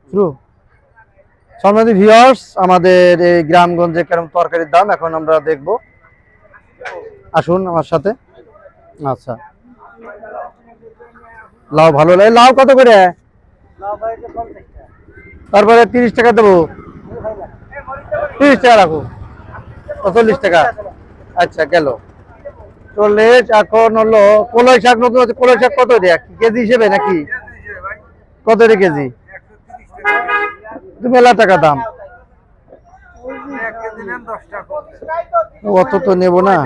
শুরু। সম্মানিত ভিউয়ার্স, আমাদের এই গ্রামগঞ্জে কেরম তরকারির দাম এখন আমরা দেখব। আসুন আমার সাথে। আচ্ছা, লাউ ভালো লাগে। লাউ কত করে? তারপরে 30 টাকা দেবো। 30 টাকা রাখো। 40 টাকা। আচ্ছা, গেল 40। এখন হলো কলই শাক, নতুন আছে। কলই শাক কত দেয়া কেজি হিসেবে নাকি? কত রে কেজি? মেলা টাকা দাম। অত তো নেবো না।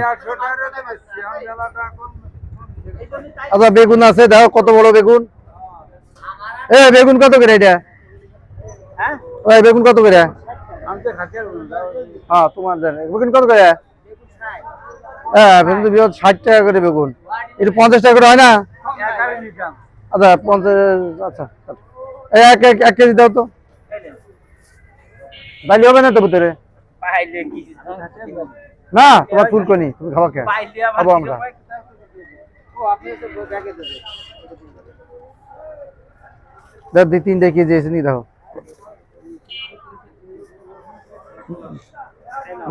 আচ্ছা, বেগুন আছে, দেখো কত বড় বেগুন। বেগুন কত করে এটা? ওই বেগুন কত করে? হ্যাঁ, তোমার বেগুন কত করে? হ্যাঁ, বেগুন তো 60 টাকা করে বেগুন। এটা 50 টাকা করে হয় না? আচ্ছা, 50। আচ্ছা, এক কেজি দাও তো। ডালি হবে না তো ভিতরে? না, তোমার ফুলকনি তুমি খাবা কে? খাবো আমরা। দেখ 2-3 কেজি এসে নি দেখো।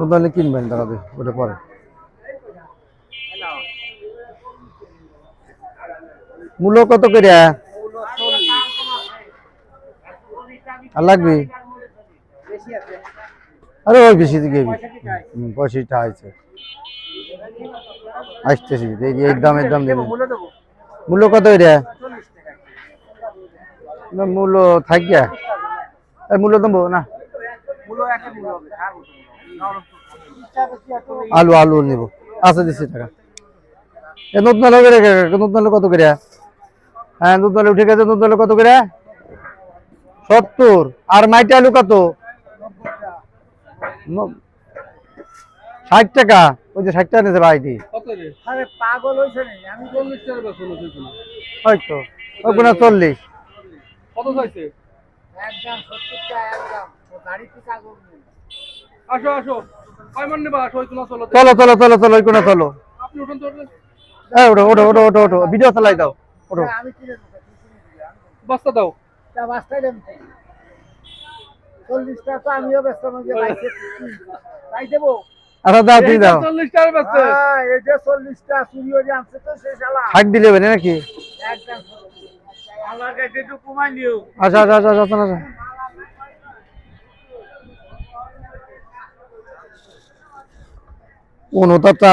ওখানে কিনবেন দাঁড়াবে ওটা পরে। মূলো কত করে? আর লাগবে? আরে ওই বেশি দিকে 65 আছে। আসতেছি এই দামের দাম দেবে। মূল্য কত এটা? মূল্য থাকিয়া মূল্য দেবো না। আলু আলু নিব। আচ্ছা, দিচ্ছি টাকা। নতুন আলু করে নতুন আলু কত করে? হ্যাঁ, নতুন আলু ঠিক আছে। নতুন আলু কত করে? 70। আর মাইটা আলু কত? 60 টাকা। ওই যে 60 টাকা নিয়েছে ভাইটি। হয়তো ওগুলো 40। চলো চলো চলো চলো, ওই কোনো চলো। হ্যাঁ, ওঠো ওঠো ওঠো ওঠো ওঠো, ভিডিও চালাই দাও। ওঠো। বস্তা দাও। 40 টাকা আমিও ব্যস্ত নই, তাই দেবো। আচ্ছা, দাও তুমি দাও। 40 টাকা ব্যস্ত। হ্যাঁ, এটা 40 টাকা চুরি হয়ে আনছে তো সেই শালা। হাক দিলে হবে নাকি? একদম আমার কাছে একটু কমাই নিও। আচ্ছা আচ্ছা আচ্ছা আচ্ছা আচ্ছা। কোন ওটা চা